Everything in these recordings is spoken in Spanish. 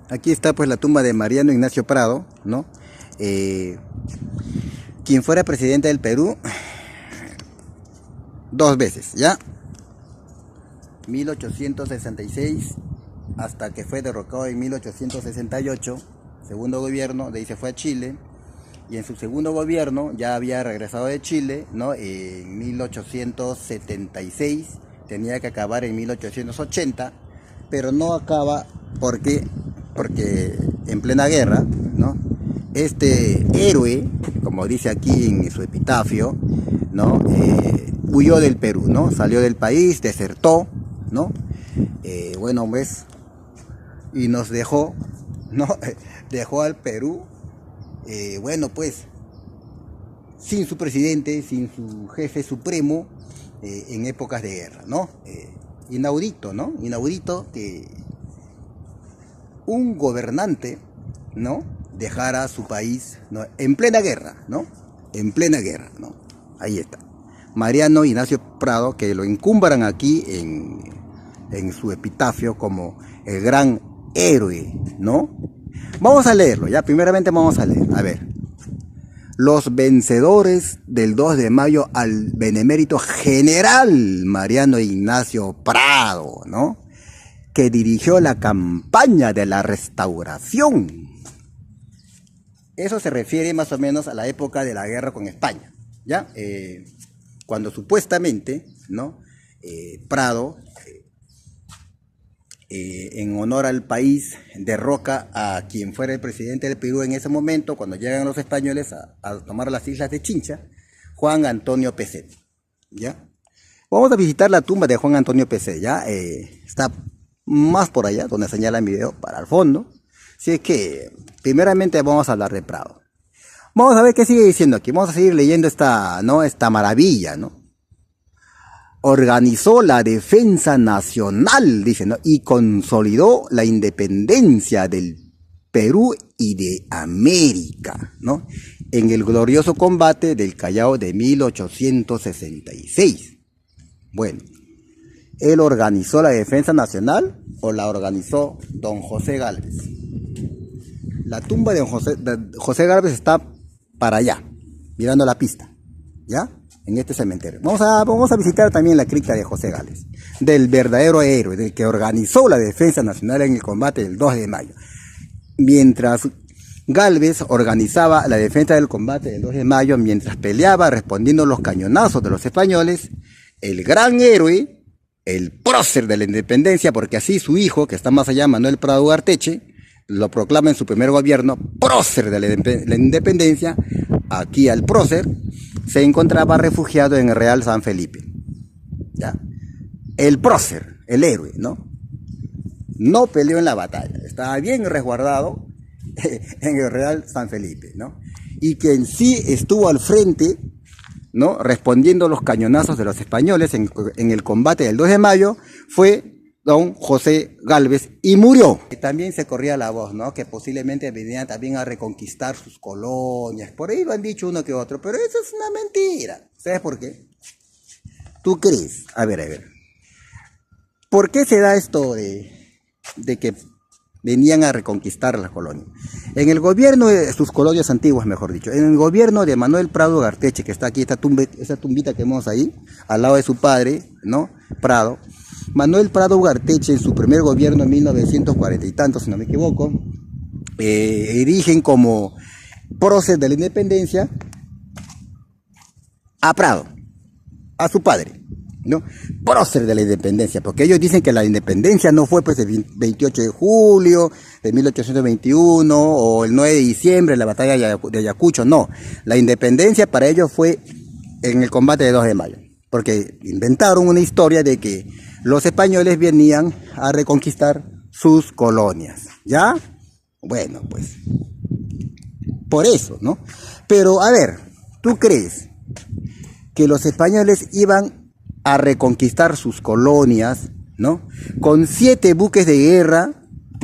Aquí está pues la tumba de Mariano Ignacio Prado, ¿no? Eh, Quien fuera presidente del Perú 2 veces, ¿ya? 1866 hasta que fue derrocado en 1868, segundo gobierno, de ahí se fue a Chile, y en su segundo gobierno ya había regresado de Chile, ¿no? En 1876, tenía que acabar en 1880, pero no acaba porque en plena guerra, ¿no? Este héroe, como dice aquí en su epitafio, ¿no? Huyó del Perú, ¿no? Salió del país, desertó, ¿no? Bueno, pues, y nos dejó, ¿no? Dejó al Perú, bueno, pues, sin su presidente, sin su jefe supremo, en épocas de guerra, ¿no? Inaudito, ¿no? Inaudito que un gobernante, ¿no? Dejara su país, ¿no? En plena guerra, ¿no? En plena guerra, ¿no? Ahí está. Mariano Ignacio Prado, que lo encumbran aquí en su epitafio como el gran héroe, ¿no? Vamos a leerlo, ya, primeramente vamos a leer, a ver. Los vencedores del 2 de mayo al benemérito general Mariano Ignacio Prado, ¿no? Que dirigió la campaña de la restauración. Eso se refiere más o menos a la época de la guerra con España, ¿ya? Cuando supuestamente, ¿no? Prado, en honor al país, derroca a quien fuera el presidente del Perú en ese momento, cuando llegan los españoles a tomar las islas de Chincha, Juan Antonio Pezet, ¿ya? Vamos a visitar la tumba de Juan Antonio Pezet, ¿ya? Está más por allá, donde señala mi video, para el fondo. Así es que, primeramente vamos a hablar de Prado. Vamos a ver qué sigue diciendo aquí. Vamos a seguir leyendo esta maravilla, ¿no? Organizó la defensa nacional, dice, ¿no? Y consolidó la independencia del Perú y de América, ¿no? En el glorioso combate del Callao de 1866. Bueno, ¿él organizó la defensa nacional o la organizó don José Gálvez? La tumba de José Gálvez está para allá, mirando la pista, ¿ya? En este cementerio. Vamos a visitar también la cripta de José Gálvez, del verdadero héroe, del que organizó la defensa nacional en el combate del 2 de mayo. Mientras Gálvez organizaba la defensa del combate del 2 de mayo, mientras peleaba respondiendo los cañonazos de los españoles, el gran héroe, el prócer de la independencia, porque así su hijo, que está más allá, Manuel Prado Ugarteche, lo proclama en su primer gobierno, prócer de la independencia. Aquí al prócer se encontraba refugiado en el Real San Felipe, ¿ya? El prócer, el héroe, ¿no? No peleó en la batalla, estaba bien resguardado en el Real San Felipe, ¿no? Y quien sí estuvo al frente, ¿no? Respondiendo los cañonazos de los españoles en el combate del 2 de mayo fue don José Gálvez, y murió. Y también se corría la voz, ¿no? Que posiblemente venían también a reconquistar sus colonias. Por ahí lo han dicho uno que otro, pero eso es una mentira. ¿Sabes por qué? ¿Tú crees? A ver. ¿Por qué se da esto de que venían a reconquistar las colonias? En el gobierno de sus colonias antiguas, mejor dicho, en el gobierno de Manuel Prado Ugarteche, que está aquí, esta tumbita que vemos ahí, al lado de su padre, ¿no? Prado. Manuel Prado Ugarteche, en su primer gobierno en 1940 y tantos, si no me equivoco, erigen como prócer de la independencia a Prado, a su padre, ¿no? Prócer de la independencia, porque ellos dicen que la independencia no fue pues el 28 de julio de 1821 o el 9 de diciembre, la batalla de Ayacucho, no. La independencia para ellos fue en el combate de 2 de mayo, porque inventaron una historia de que los españoles venían a reconquistar sus colonias, ¿ya? Bueno, pues, por eso, ¿no? Pero, a ver, ¿tú crees que los españoles iban a reconquistar sus colonias, ¿no? Con 7 buques de guerra,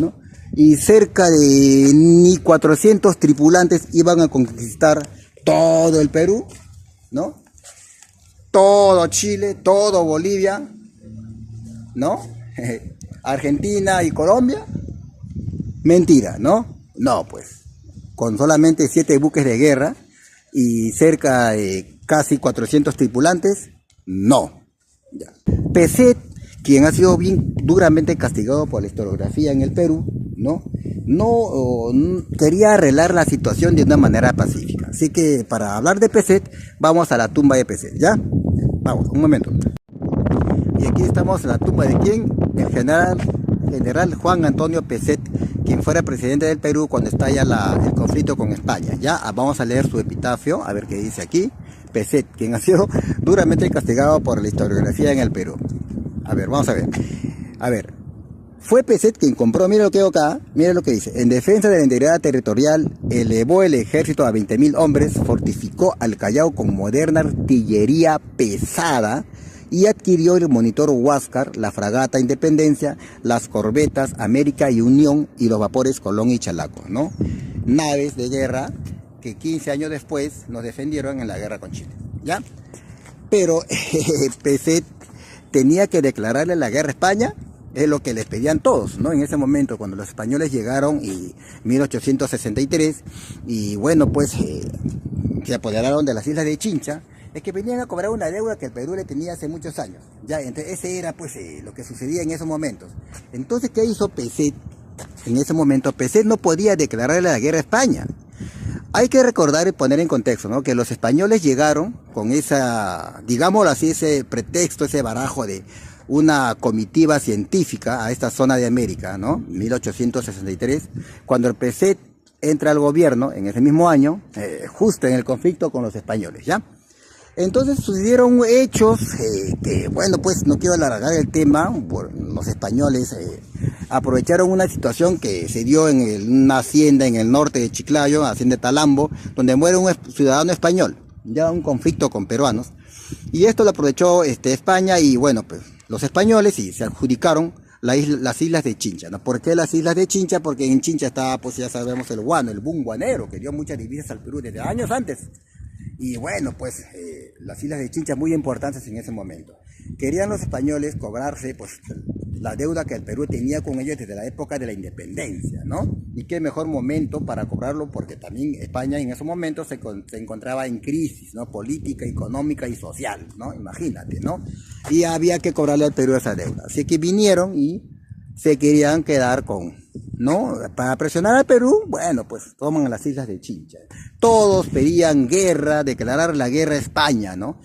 ¿no? Y cerca de ni 400 tripulantes iban a conquistar todo el Perú, ¿no? Todo Chile, todo Bolivia, ¿no? Argentina y Colombia. Mentira, ¿no? No, pues, con solamente 7 buques de guerra y cerca de casi 400 tripulantes, no. Ya. Peset, quien ha sido bien duramente castigado por la historiografía en el Perú, ¿no? Quería arreglar la situación de una manera pacífica. Así que para hablar de Peset, vamos a la tumba de Peset, ¿ya? Vamos, un momento. Y aquí estamos en la tumba de quién? El general Juan Antonio Peset, quien fuera presidente del Perú cuando estalla el conflicto con España. Ya vamos a leer su epitafio, a ver qué dice aquí. Peset, quien ha sido duramente castigado por la historiografía en el Perú. A ver, vamos a ver. A ver, fue Peset quien compró, mire lo que hago acá, mire lo que dice. En defensa de la integridad territorial, elevó el ejército a 20.000 hombres, fortificó al Callao con moderna artillería pesada y adquirió el monitor Huáscar, la fragata Independencia, las corbetas América y Unión y los vapores Colón y Chalaco, ¿no? Naves de guerra que 15 años después nos defendieron en la guerra con Chile, ¿ya? Pero Peset tenía que declararle la guerra a España, es lo que les pedían todos, ¿no? En ese momento, cuando los españoles llegaron, y 1863, y bueno, pues se apoderaron de las islas de Chincha, es que venían a cobrar una deuda que el Perú le tenía hace muchos años. Ya, entonces ese era pues lo que sucedía en esos momentos. Entonces, ¿qué hizo Peset? En ese momento, Peset no podía declararle la guerra a España. Hay que recordar y poner en contexto, ¿no? Que los españoles llegaron con esa, digámoslo así, ese pretexto, ese barajo de una comitiva científica a esta zona de América, ¿no? 1863, cuando el Peset entra al gobierno en ese mismo año, justo en el conflicto con los españoles, ¿ya? Entonces sucedieron hechos que, bueno, pues no quiero alargar el tema, los españoles aprovecharon una situación que se dio en una hacienda en el norte de Chiclayo, hacienda de Talambo, donde muere un ciudadano español, ya un conflicto con peruanos, y esto lo aprovechó España y bueno, pues los españoles sí se adjudicaron las islas de Chincha, ¿no? ¿Por qué las islas de Chincha? Porque en Chincha estaba, pues ya sabemos, el guano, el boom guanero, que dio muchas divisas al Perú desde años antes. Y bueno, pues las islas de Chincha muy importantes en ese momento. Querían los españoles cobrarse pues la deuda que el Perú tenía con ellos desde la época de la independencia, ¿no? Y qué mejor momento para cobrarlo, porque también España en ese momento se encontraba en crisis, ¿no? Política, económica y social, ¿no? Imagínate, ¿no? Y había que cobrarle al Perú esa deuda. Así que vinieron y se querían quedar con, ¿no? Para presionar al Perú, bueno, pues toman las islas de Chincha. Todos pedían guerra, declarar la guerra a España, ¿no?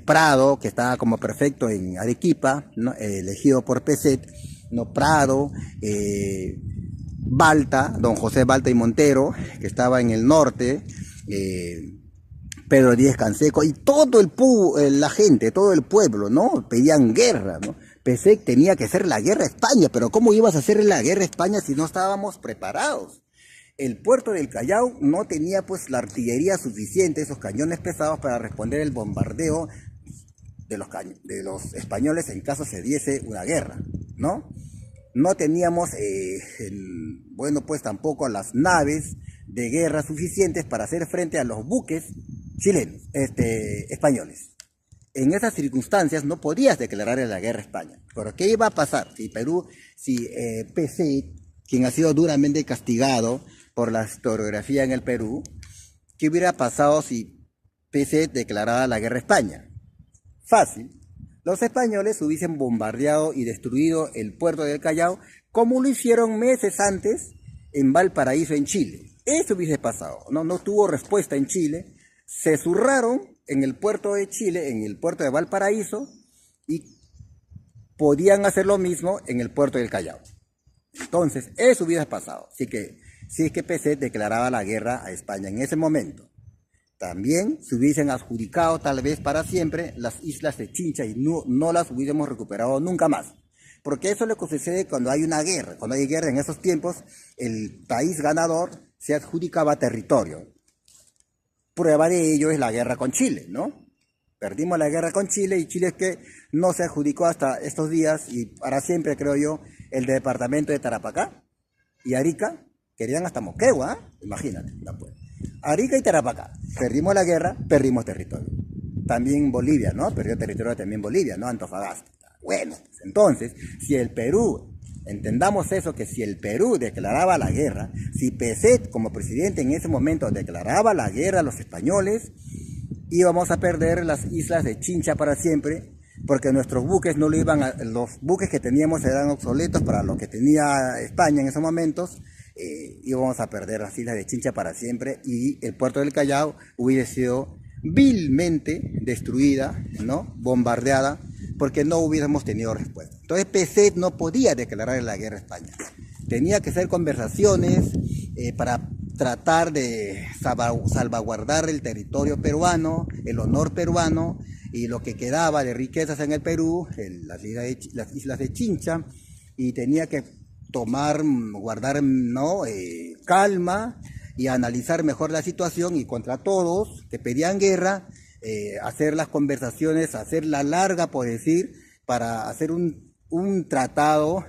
Prado, que estaba como prefecto en Arequipa, ¿no? Elegido por Peset, ¿no? Prado, Balta, don José Balta y Montero, que estaba en el norte, Pedro Díez Canseco, y todo la gente, todo el pueblo, ¿no? Pedían guerra, ¿no? Peset tenía que hacer la guerra a España, pero ¿cómo ibas a hacer la guerra a España si no estábamos preparados? El puerto del Callao no tenía pues la artillería suficiente, esos cañones pesados para responder el bombardeo de los españoles en caso se diese una guerra, ¿no? No teníamos, bueno, pues tampoco las naves de guerra suficientes para hacer frente a los buques chilenos, españoles. En esas circunstancias no podías declarar la guerra a España. ¿Pero qué iba a pasar si Peset, quien ha sido duramente castigado por la historiografía en el Perú, qué hubiera pasado si Peset declarara la guerra a España? Fácil. Los españoles hubiesen bombardeado y destruido el puerto del Callao como lo hicieron meses antes en Valparaíso, en Chile. Eso hubiese pasado. No tuvo respuesta en Chile. Se zurraron en el puerto de Chile, en el puerto de Valparaíso, y podían hacer lo mismo en el puerto del Callao. Entonces, eso hubiera pasado. Así que, si es que Peset declaraba la guerra a España en ese momento, también se hubiesen adjudicado tal vez para siempre las islas de Chincha y no las hubiésemos recuperado nunca más. Porque eso es lo que sucede cuando hay una guerra. Cuando hay guerra en esos tiempos, el país ganador se adjudicaba territorio. Prueba de ello es la guerra con Chile, ¿no? Perdimos la guerra con Chile y Chile es que no se adjudicó hasta estos días y para siempre, creo yo, el departamento de Tarapacá y Arica. Querían hasta Moquegua, ¿eh? Imagínate. No puede. Arica y Tarapacá. Perdimos la guerra, perdimos territorio. También Bolivia, ¿no? Perdió territorio también Bolivia, ¿no? Antofagasta. Bueno, pues entonces, si el Perú Entendamos eso, que si el Perú declaraba la guerra, si Peset como presidente en ese momento declaraba la guerra a los españoles, íbamos a perder las islas de Chincha para siempre, porque nuestros buques no lo iban a, los buques que teníamos eran obsoletos para lo que tenía España en esos momentos. Íbamos a perder las islas de Chincha para siempre y el puerto del Callao hubiera sido vilmente destruida, ¿no? Bombardeada, porque no hubiéramos tenido respuesta. Entonces Peset no podía declarar la guerra a España. Tenía que ser conversaciones para tratar de salvaguardar el territorio peruano, el honor peruano y lo que quedaba de riquezas en el Perú, las islas de Chincha, y tenía que guardar, ¿no? Calma y analizar mejor la situación, y contra todos que pedían guerra, hacer las conversaciones, hacer la larga, por decir, para hacer un tratado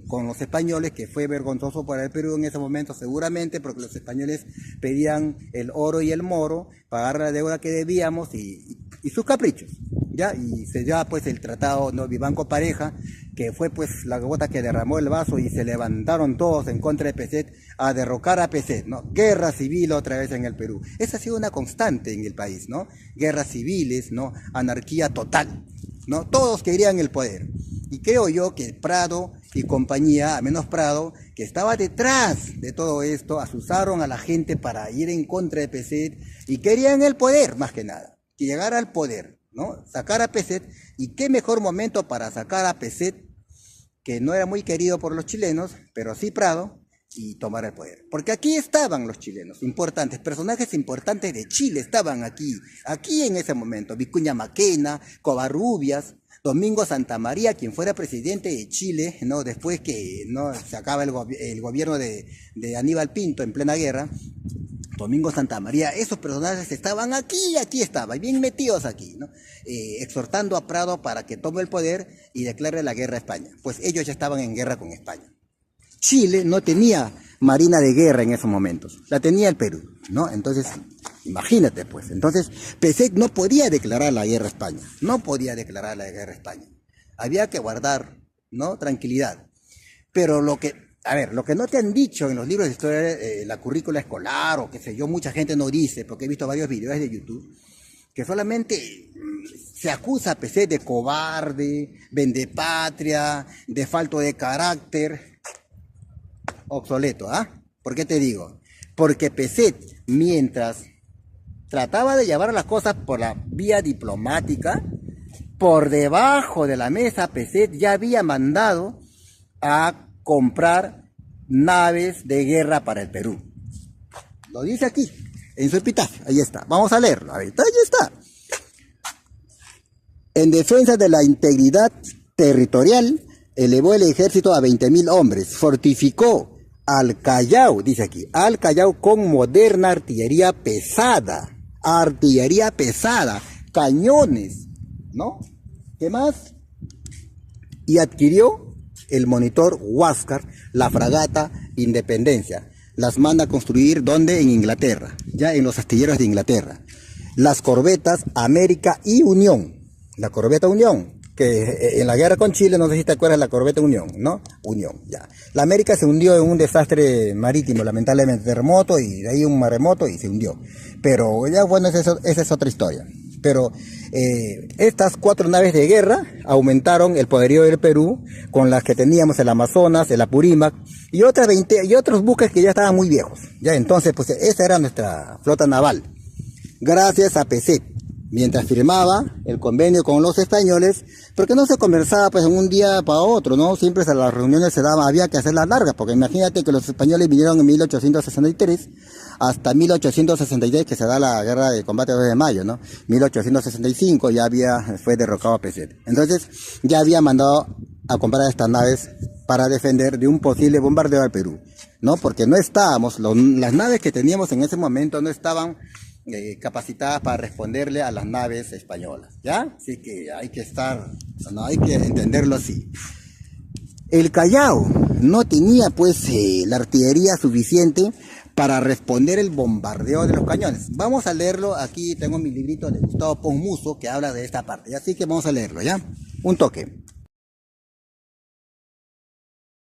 con los españoles, que fue vergonzoso para el Perú en ese momento seguramente, porque los españoles pedían el oro y el moro, pagar la deuda que debíamos y sus caprichos, ¿ya? Y se llama pues el tratado, ¿no? Vivanco Pareja, que fue pues la gota que derramó el vaso, y se levantaron todos en contra de Peset a derrocar a Peset, ¿no? Guerra civil otra vez en el Perú. Esa ha sido una constante en el país, ¿no? Guerras civiles, ¿no? Anarquía total, ¿no? Todos querían el poder. Y creo yo que Prado y compañía, a menos Prado, que estaba detrás de todo esto, asusaron a la gente para ir en contra de Peset y querían el poder, más que nada, que llegara al poder, ¿no? Sacar a Peset, y qué mejor momento para sacar a Peset, que no era muy querido por los chilenos, pero sí Prado, y tomar el poder. Porque aquí estaban los chilenos, importantes, personajes importantes de Chile estaban aquí en ese momento, Vicuña Maquena, Covarrubias, Domingo Santamaría, quien fuera presidente de Chile, ¿no? Después que, ¿no?, se acaba el gobierno de Aníbal Pinto en plena guerra. Domingo Santamaría, esos personajes estaban aquí estaban, bien metidos aquí, ¿no? Exhortando a Prado para que tome el poder y declare la guerra a España. Pues ellos ya estaban en guerra con España. Chile no tenía marina de guerra en esos momentos, la tenía el Perú, ¿no? Entonces, imagínate pues, entonces Peset no podía declarar la guerra a España, no podía declarar la guerra a España. Había que guardar, ¿no?, tranquilidad. Pero lo que no te han dicho en los libros de historia, la currícula escolar o qué sé yo, mucha gente no dice, porque he visto varios videos de YouTube, que solamente se acusa a Peset de cobarde, vendepatria, de falto de carácter. Obsoleto, ¿ah? ¿Por qué te digo? Porque Peset, mientras trataba de llevar las cosas por la vía diplomática, por debajo de la mesa Peset ya había mandado a comprar naves de guerra para el Perú. Lo dice aquí, en su epitafio, ahí está. Vamos a leerlo, ahí está. En defensa de la integridad territorial, elevó el ejército a 20.000 hombres, fortificó al Callao, dice aquí, al Callao con moderna artillería pesada, cañones, ¿no? ¿Qué más? Y adquirió el monitor Huáscar, la fragata Independencia. Las manda a construir, ¿dónde? En Inglaterra, ya en los astilleros de Inglaterra. Las corbetas América y Unión, la corbeta Unión, que en la guerra con Chile, no sé si te acuerdas, la corbeta Unión, ¿no? Unión, ya. La América se hundió en un desastre marítimo, lamentablemente, terremoto, y de ahí un maremoto y se hundió. Pero ya, bueno, esa es otra historia. Pero estas 4 naves de guerra aumentaron el poderío del Perú con las que teníamos el Amazonas, el Apurímac y otras 20 y otros buques que ya estaban muy viejos. Ya, entonces, pues esa era nuestra flota naval. Gracias a Peset, mientras firmaba el convenio con los españoles, porque no se conversaba pues en un día para otro, ¿no? Siempre las reuniones había que hacerlas largas, porque imagínate que los españoles vinieron en 1863 hasta 1863, que se da la guerra de combate 2 de mayo, ¿no? 1865 ya fue derrocado a Peset. Entonces ya había mandado a comprar estas naves para defender de un posible bombardeo al Perú, ¿no? Porque no estábamos, las naves que teníamos en ese momento no estaban capacitadas para responderle a las naves españolas, ¿ya? Así que hay que entenderlo así. El Callao no tenía pues la artillería suficiente para responder el bombardeo de los cañones. Vamos a leerlo, aquí tengo mi librito de Gustavo Pons Musso que habla de esta parte, así que vamos a leerlo, ¿ya? Un toque.